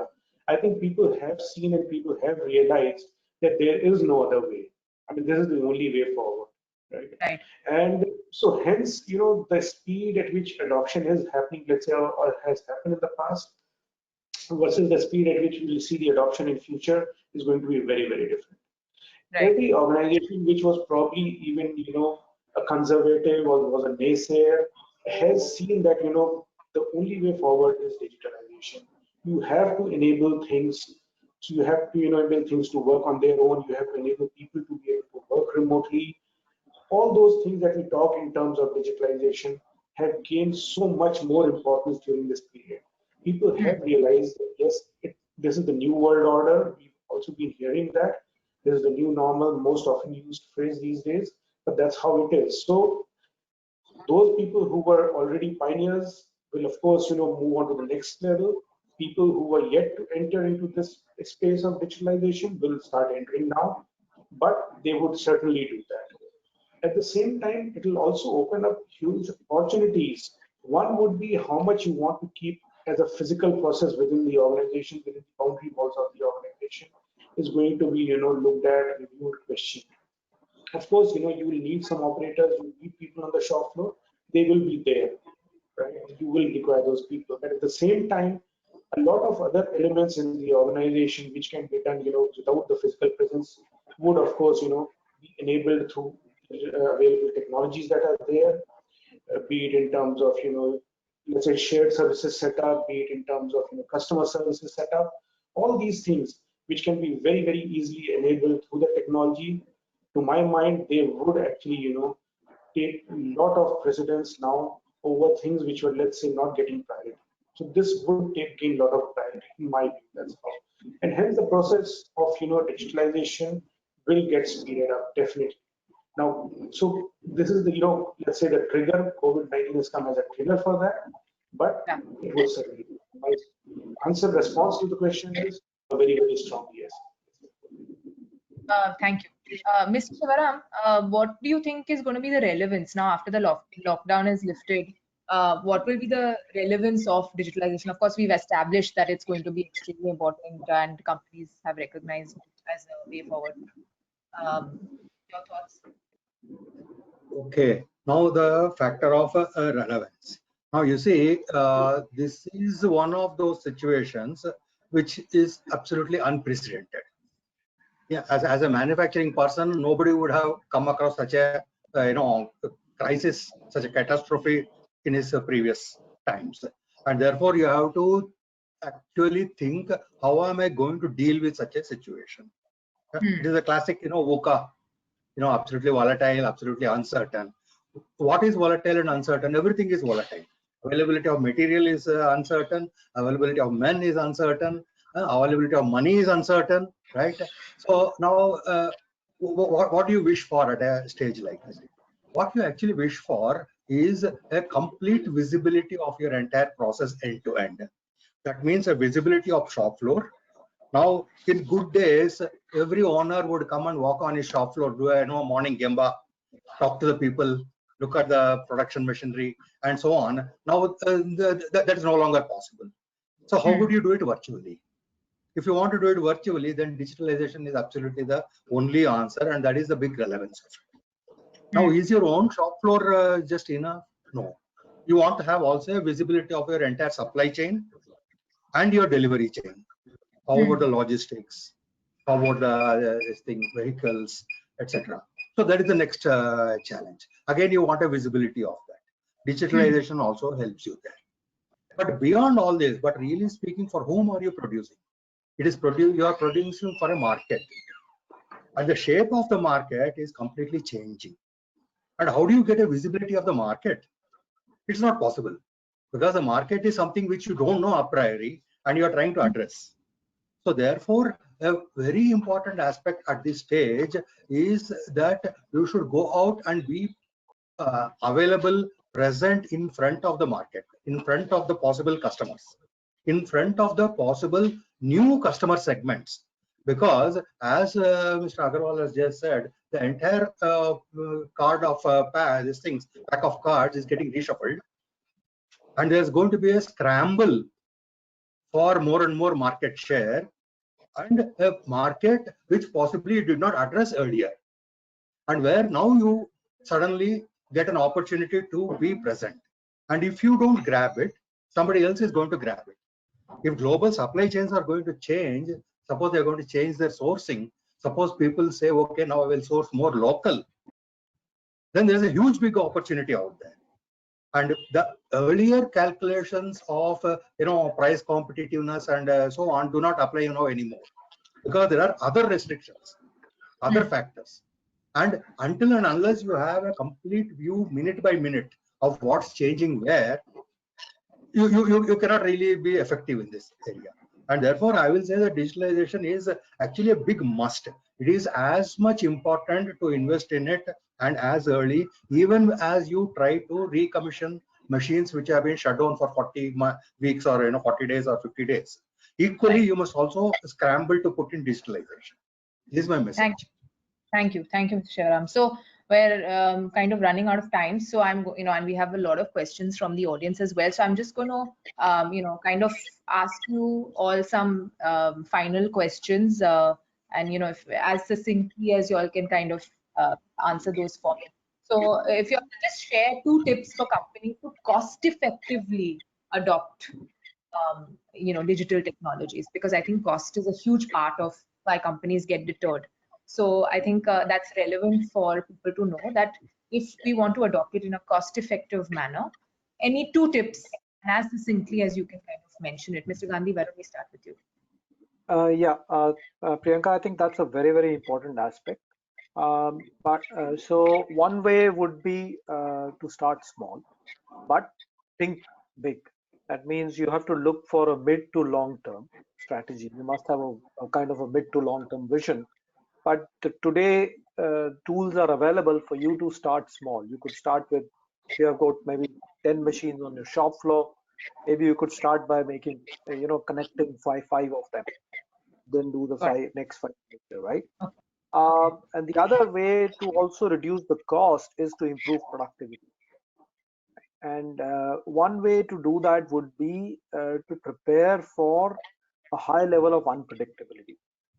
I think people have seen and people have realized that there is no other way. I mean, this is the only way forward, right? And so hence, the speed at which adoption is happening, let's say, or has happened in the past versus the speed at which we will see the adoption in future is going to be very, very different. Right. Every organization which was probably even, a conservative or was a naysayer has seen that, the only way forward is digitalization. You have to enable things. So you have to, enable things to work on their own. You have to enable people to be able to work remotely. All those things that we talk in terms of digitalization have gained so much more importance during this period. People have realized that, yes, this is the new world order. We've also been hearing that. This is the new normal, most often used phrase these days, but that's how it is. So those people who were already pioneers will, of course, move on to the next level. People who were yet to enter into this space of digitalization will start entering now, but they would certainly do that. At the same time, it will also open up huge opportunities. One would be how much you want to keep as a physical process within the organization, within the boundary walls of the organization, is going to be, looked at, reviewed, questioned. Of course, you will need some operators, you need people on the shop floor. They will be there, right? You will require those people. But at the same time, a lot of other elements in the organization which can be done, without the physical presence would, of course, be enabled through available technologies that are there, be it in terms of, let's say shared services setup, be it in terms of customer services setup, all these things which can be very, very easily enabled through the technology. To my mind, they would actually, take a lot of precedence now over things which were, let's say, not getting priority. So this would gain a lot of priority in my view. That's all. And hence the process of digitalization will get speeded up definitely. Now, so this is the let's say the trigger. COVID-19 has come as a trigger for that, but it will certainly. My response to the question is a very, very strong yes. Thank you. Mr. Shivaram, what do you think is going to be the relevance now after the lockdown is lifted? What will be the relevance of digitalization? Of course, we've established that it's going to be extremely important and companies have recognized it as a way forward. Your thoughts? Okay, now the factor of relevance. Now you see, this is one of those situations which is absolutely unprecedented. Yeah, as a manufacturing person, nobody would have come across such a crisis, such a catastrophe in his previous times, and therefore you have to actually think, how am I going to deal with such a situation? It is a classic, VUCA, absolutely volatile, absolutely uncertain. What is volatile and uncertain? Everything is volatile. Availability of material is uncertain. Availability of men is uncertain. Availability of money is uncertain, right? So now, what do you wish for at a stage like this? What you actually wish for is a complete visibility of your entire process end to end. That means a visibility of shop floor, Now, in good days, every owner would come and walk on his shop floor, do a morning gemba, talk to the people, look at the production machinery, and so on. Now, that is no longer possible. So how would you do it virtually? If you want to do it virtually, then digitalization is absolutely the only answer, and that is the big relevance of it. Now, is your own shop floor just enough? No. You want to have also a visibility of your entire supply chain and your delivery chain. How about the logistics? How about the vehicles, etc.? So that is the next challenge. Again, you want a visibility of that. Digitalization also helps you there. But beyond all this, but really speaking, for whom are you producing? It is you are producing for a market, and the shape of the market is completely changing. And how do you get a visibility of the market? It's not possible, because the market is something which you don't know a priori and you are trying to address. So therefore, a very important aspect at this stage is that you should go out and be available, present in front of the market, in front of the possible customers, in front of the possible new customer segments. Because as Mr. Agarwal has just said, the entire pack of cards is getting reshuffled, and there's going to be a scramble for more and more market share, and a market which possibly you did not address earlier, and where now you suddenly get an opportunity to be present. And if you don't grab it, somebody else is going to grab it. If global supply chains are going to change, suppose they're going to change their sourcing, suppose people say, okay, now I will source more local, then there's a huge big opportunity out there. And the earlier calculations of price competitiveness and so on do not apply anymore, because there are other restrictions, other factors. And until and unless you have a complete view minute by minute of what's changing where, you cannot really be effective in this area. And therefore, I will say that digitalization is actually a big must. It is as much important to invest in it and as early, even as you try to recommission machines which have been shut down for 40 weeks or 40 days or 50 days. Equally, you must also scramble to put in digitalization. This is my message. Thank you, Mr. Shivaram. So we're kind of running out of time, so I'm and we have a lot of questions from the audience as well. So I'm just going to kind of ask you all some final questions, and if as succinctly as you all can kind of answer those for me. So if you just share 2 tips for companies to cost effectively adopt digital technologies, because I think cost is a huge part of why companies get deterred. So I think that's relevant for people to know that if we want to adopt it in a cost-effective manner, any 2 tips, and as succinctly as you can kind of mention it. Mr. Gandhi, why don't we start with you? Priyanka, I think that's a very, very important aspect. So one way would be to start small, but think big. That means you have to look for a mid to long term strategy. You must have a kind of a mid to long term vision. But today, tools are available for you to start small. You could start with, if you have got maybe 10 machines on your shop floor, maybe you could start by making, connecting five of them, then do the next 5 later, right? Okay. And the other way to also reduce the cost is to improve productivity. And one way to do that would be to prepare for a high level of unpredictability.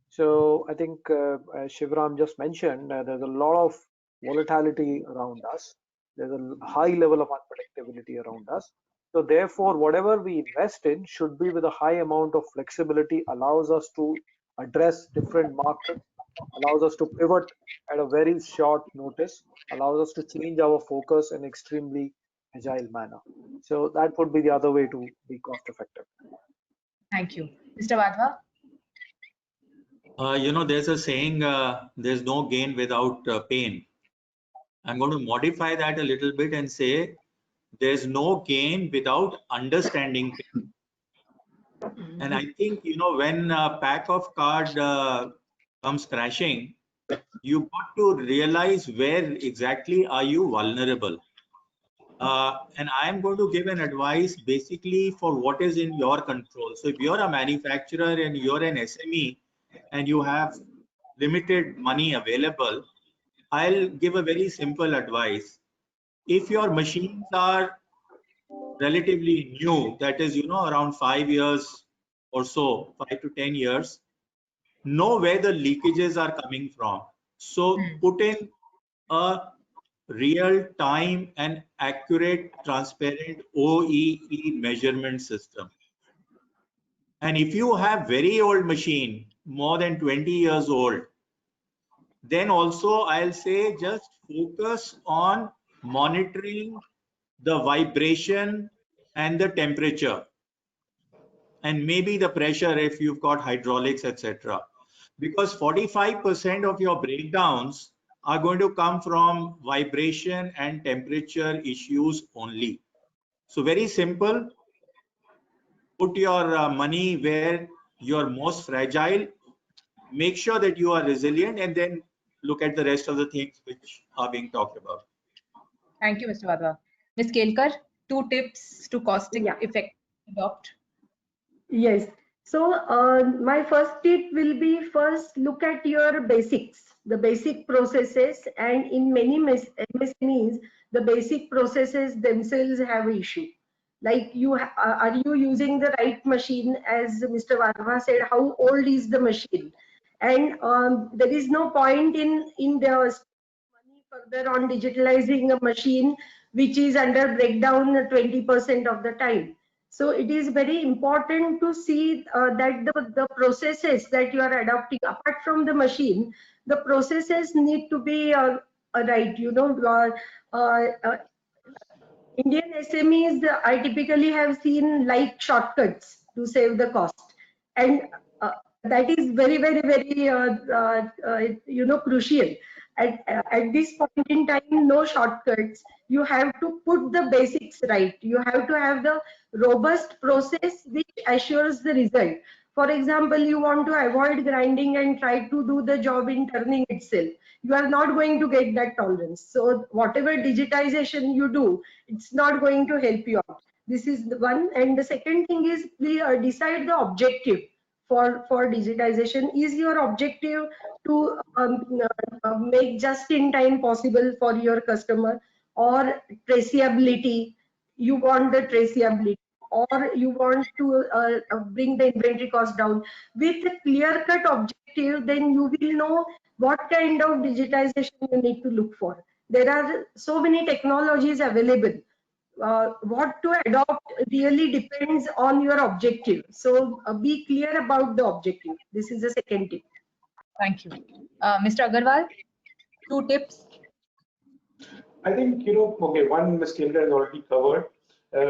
So I think Shivaram just mentioned there's a lot of volatility around us. There's a high level of unpredictability around us. So therefore, whatever we invest in should be with a high amount of flexibility, allows us to address different markets, allows us to pivot at a very short notice, allows us to change our focus in extremely agile manner. So that would be the other way to be cost effective. Thank you. Mr. Wadhwa? There's a saying, there's no gain without pain. I'm going to modify that a little bit and say, there's no gain without understanding pain. And I think, when a pack of cards comes crashing, you got to realize where exactly are you vulnerable. And I'm going to give an advice basically for what is in your control. So if you're a manufacturer and you're an SME and you have limited money available, I'll give a very simple advice. If your machines are relatively new, that is, around 5 years or so, 5 to 10 years, know where the leakages are coming from. So put in a real time and accurate, transparent OEE measurement system. And if you have very old machine, more than 20 years old, then also I'll say just focus on monitoring the vibration and the temperature, and maybe the pressure if you've got hydraulics, etc. Because 45% of your breakdowns are going to come from vibration and temperature issues only. So very simple, put your money where you're most fragile, make sure that you are resilient, and then look at the rest of the things which are being talked about. Thank you, Mr. Wadhwa. Ms. Kelkar, 2 tips to cost-effective adopt. Yes. So my first tip will be, first look at your basics, the basic processes, and in many MSMEs, the basic processes themselves have issue. Like are you using the right machine? As Mr. Wadhwa said, how old is the machine? And there is no point in the money further on digitalizing a machine which is under breakdown 20% of the time. So it is very important to see that the processes that you are adopting, apart from the machine, the processes need to be right. Indian SMEs, I typically have seen like shortcuts to save the cost, and that is very, very, very crucial. At this point in time, no shortcuts. You have to put the basics right. You have to have the robust process which assures the result. For example, you want to avoid grinding and try to do the job in turning itself. You are not going to get that tolerance. So whatever digitization you do, it's not going to help you out. This is the one. And the second thing is, we decide the objective for digitization. Is your objective to make just in time possible for your customer, or traceability? You want the traceability, or you want to bring the inventory cost down. With a clear cut objective, then you will know what kind of digitization you need to look for. There are so many technologies available. What to adopt really depends on your objective. So be clear about the objective. This is the second tip. Thank you. Mr. Agarwal, 2 tips. I think, okay, one Ms. Kelkar has already covered,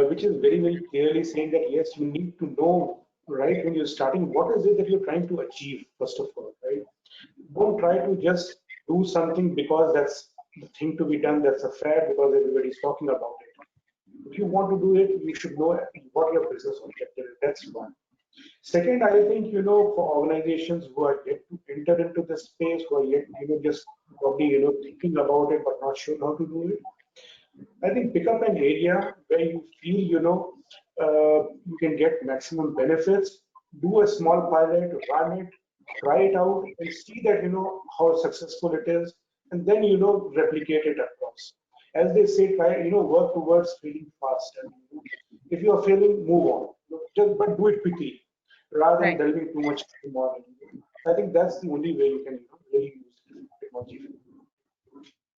which is very, very clearly saying that, yes, you need to know, right, when you're starting, what is it that you're trying to achieve, first of all, right? Don't try to just do something because that's the thing to be done, that's a fad, because everybody's talking about it. If you want to do it, you should know what your business objective is. That's one. Second, I think, for organizations who are yet to enter into this space, who are yet, just probably, thinking about it, but not sure how to do it, I think pick up an area where you feel, you can get maximum benefits, do a small pilot, run it, try it out, and see that, how successful it is, and then, replicate it across. As they say, try, work towards failing fast. And if you are failing, move on. But do it quickly, rather than delving too much more. I think that's the only way you can really use technology.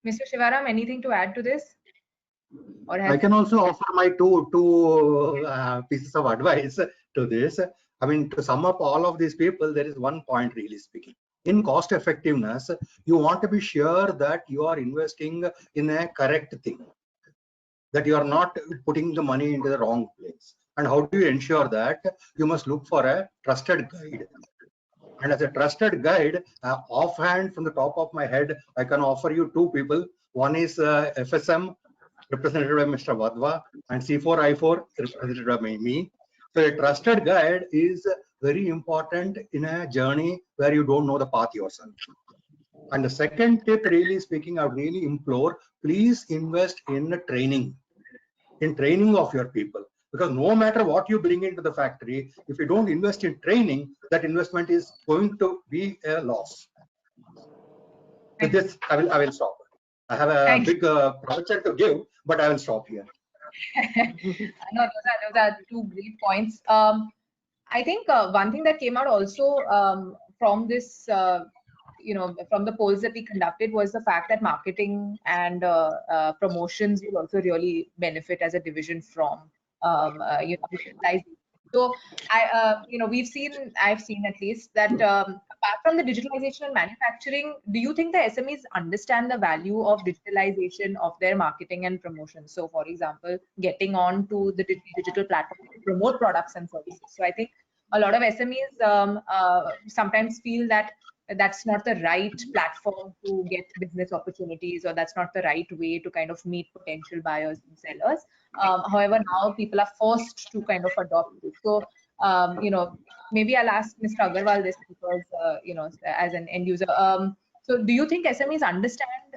Mr. Shivaram, anything to add to this? Or I can also offer my two pieces of advice to this. I mean, to sum up all of these people, there is one point really speaking. In cost effectiveness, you want to be sure that you are investing in a correct thing, that you are not putting the money into the wrong place. And how do you ensure that? You must look for a trusted guide. And as a trusted guide, offhand from the top of my head, I can offer you 2 people. One is FSM, represented by Mr. Wadhwa, and C4I4, represented by me. So a trusted guide is very important in a journey where you don't know the path yourself. And the second tip, really speaking, I would really implore, please invest in training. in training of your people. Because no matter what you bring into the factory, if you don't invest in training, that investment is going to be a loss. With this, I will stop. I have a big projection to give, but I will stop here. No, those are two great points. I think one thing that came out also from this, from the polls that we conducted was the fact that marketing and promotions will also really benefit as a division from digitalization. So I've seen at least that apart from the digitalization and manufacturing, do you think the SMEs understand the value of digitalization of their marketing and promotion? So for example, getting on to the digital platform to promote products and services. So I think a lot of SMEs sometimes feel that that's not the right platform to get business opportunities, or that's not the right way to kind of meet potential buyers and sellers. However, now people are forced to kind of adopt it. So, maybe I'll ask Mr. Agarwal this because, as an end user, so do you think SMEs understand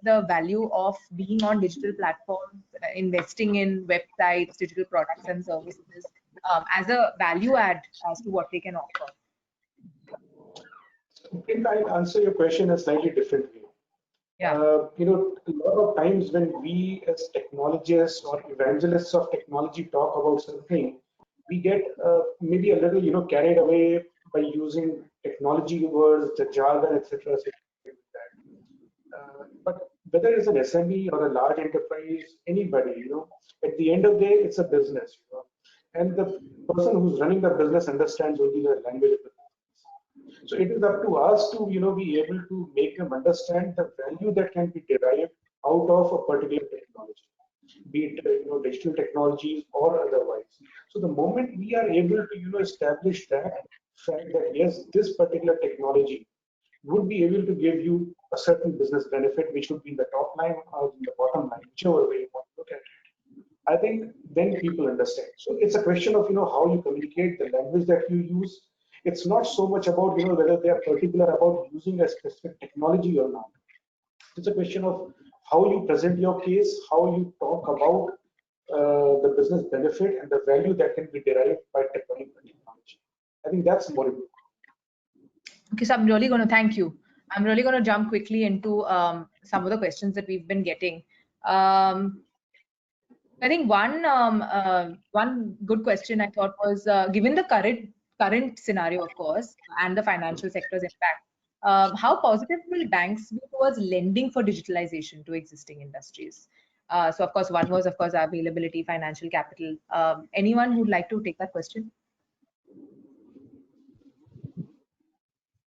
the value of being on digital platforms, investing in websites, digital products and services as a value add as to what they can offer? I'll answer your question a slightly different way. Yeah. A lot of times when we as technologists or evangelists of technology talk about something, we get maybe a little, carried away by using technology words, the jargon, etc. But whether it's an SME or a large enterprise, anybody, at the end of the day, it's a business, and the person who's running the business understands only the language of the business. So it is up to us to, be able to make them understand the value that can be derived out of a particular technology, be it, digital technologies or otherwise. So the moment we are able to, establish that fact that yes, this particular technology would be able to give you a certain business benefit, which would be in the top line or in the bottom line, whichever way you want to look at it, I think then people understand. So it's a question of, how you communicate, the language that you use. It's not so much about, whether they are particular about using a specific technology or not. It's a question of how you present your case, how you talk about the business benefit and the value that can be derived by technology. I think that's more important. Okay, so I'm really going to thank you. I'm really going to jump quickly into some of the questions that we've been getting. I think one good question I thought was, given the current scenario, of course, and the financial sector's impact, how positive will banks be towards lending for digitalization to existing industries? So, of course, one was, of course, availability, financial capital. Anyone who'd like to take that question?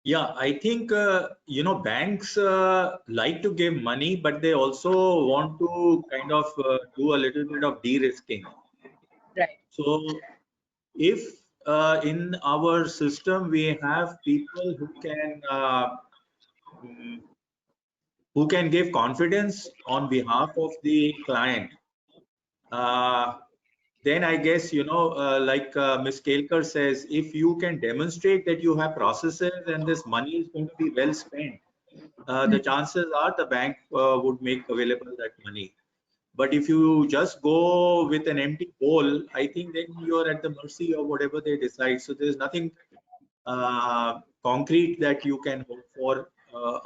Yeah, I think, banks like to give money, but they also want to kind of do a little bit of de-risking. Right. So if in our system we have people who can give confidence on behalf of the client, then I guess, like Ms. Kelkar says, if you can demonstrate that you have processes and this money is going to be well spent, the chances are the bank would make available that money. But if you just go with an empty bowl, I think then you're at the mercy of whatever they decide. So there's nothing concrete that you can hope for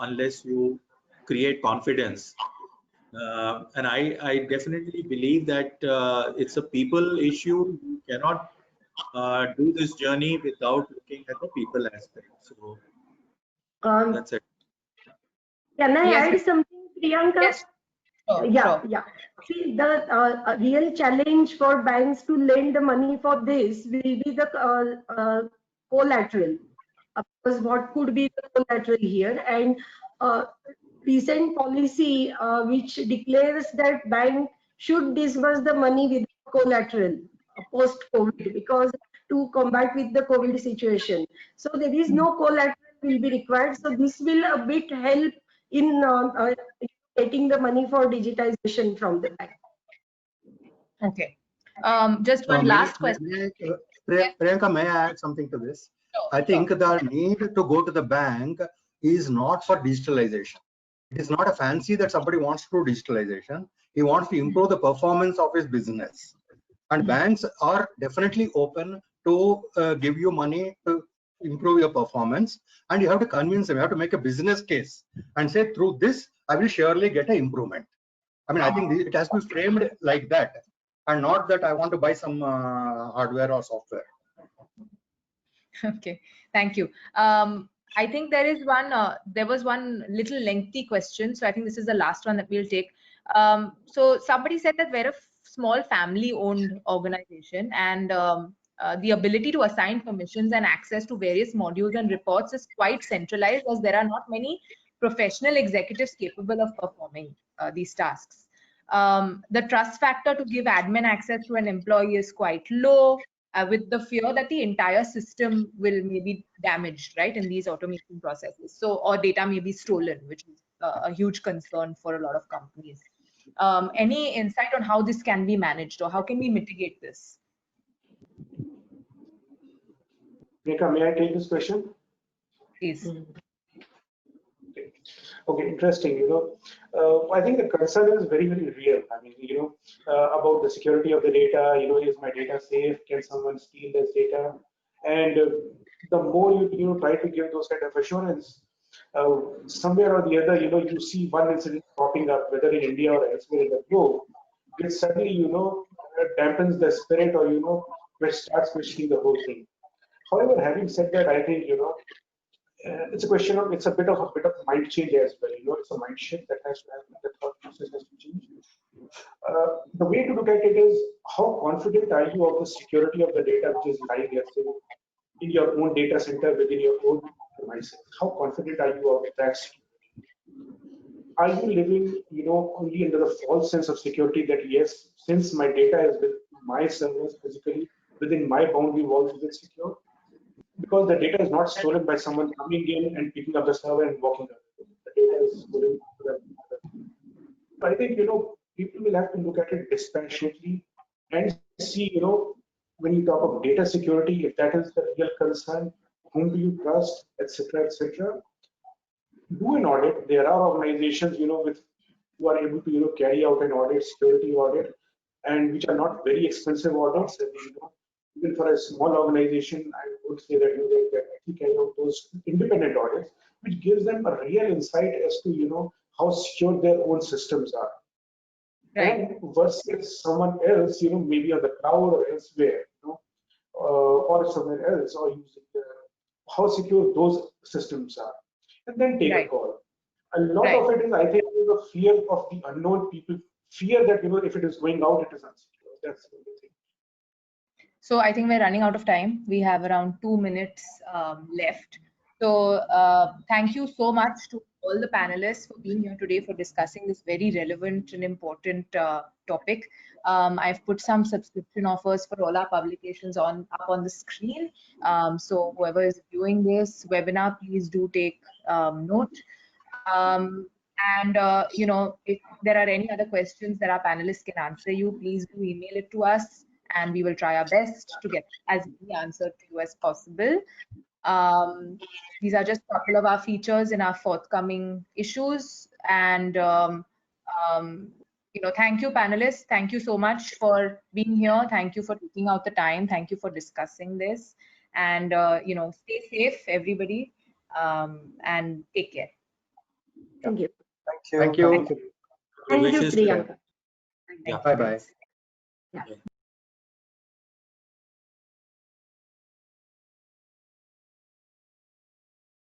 unless you create confidence. And I definitely believe that it's a people issue. You cannot do this journey without looking at the people aspect. So that's it. Can I add something, Priyanka? Yes. Yeah. See, the real challenge for banks to lend the money for this will be the collateral. Of course, what could be the collateral here? And recent policy which declares that bank should disburse the money with collateral post-COVID, because to combat with the COVID situation. So there is no collateral will be required. So this will a bit help in getting the money for digitization from the bank. Okay. Just one last question. Priyanka, may I add something to this? I think the need to go to the bank is not for digitalization. It is not a fancy that somebody wants to do digitalization. He wants to improve the performance of his business. And banks are definitely open to give you money to improve your performance. And you have to convince them, you have to make a business case and say, through this, I will surely get an improvement. I mean, I think it has to be framed like that, and not that I want to buy some hardware or software. Okay, thank you. I think there was one little lengthy question, so I think this is the last one that we'll take. So somebody said that we're a small family-owned organization, and the ability to assign permissions and access to various modules and reports is quite centralized, as there are not many professional executives capable of performing these tasks. The trust factor to give admin access to an employee is quite low, with the fear that the entire system will maybe damaged, right, in these automation processes. So, or data may be stolen, which is a huge concern for a lot of companies. Any insight on how this can be managed, or how can we mitigate this? Priyanka, may I take this question? Please. Okay, interesting. I think the concern is very, very real. I mean, about the security of the data. Is my data safe? Can someone steal this data? And the more you try to give those kind of assurance, somewhere or the other, you see one incident popping up, whether in India or elsewhere in the globe, which suddenly, dampens the spirit, or which starts questioning the whole thing. However, having said that, I think it's a question of it's a bit of mind change as well. It's a mind shift that has to happen. The thought process has to change. The way to look at it is, how confident are you of the security of the data which is lying, let's say, in your own data center within your own premises? How confident are you of that security? Are you living, only under the false sense of security that yes, since my data is with my servers physically within my boundary walls, it is secure? Because the data is not stolen by someone coming in and picking up the server and walking away. The data is stolen. I think people will have to look at it dispassionately and see, when you talk of data security, if that is the real concern, whom do you trust, etc., etc. Do an audit. There are organizations, who are able to, carry out an audit, security audit, and which are not very expensive audits. Even for a small organization, I would say that they actually carry out those independent audits, which gives them a real insight as to how secure their own systems are. Right. And versus someone else, maybe on the cloud or elsewhere, or somewhere else, or using how secure those systems are, and then take a call. A lot of it is, I think, the fear of the unknown. People fear that if it is going out, it is unsecure. That's the only thing. So I think we're running out of time. We have around 2 minutes left. So thank you so much to all the panelists for being here today for discussing this very relevant and important topic. I've put some subscription offers for all our publications up on the screen. So whoever is viewing this webinar, please do take note. If there are any other questions that our panelists can answer you, please do email it to us, and we will try our best to get as many answers to you as possible. These are just a couple of our features in our forthcoming issues. And thank you, panelists. Thank you so much for being here. Thank you for taking out the time. Thank you for discussing this. And stay safe, everybody, and take care. Thank you. Thank you. Thank you, Priyanka. Bye bye. Yeah.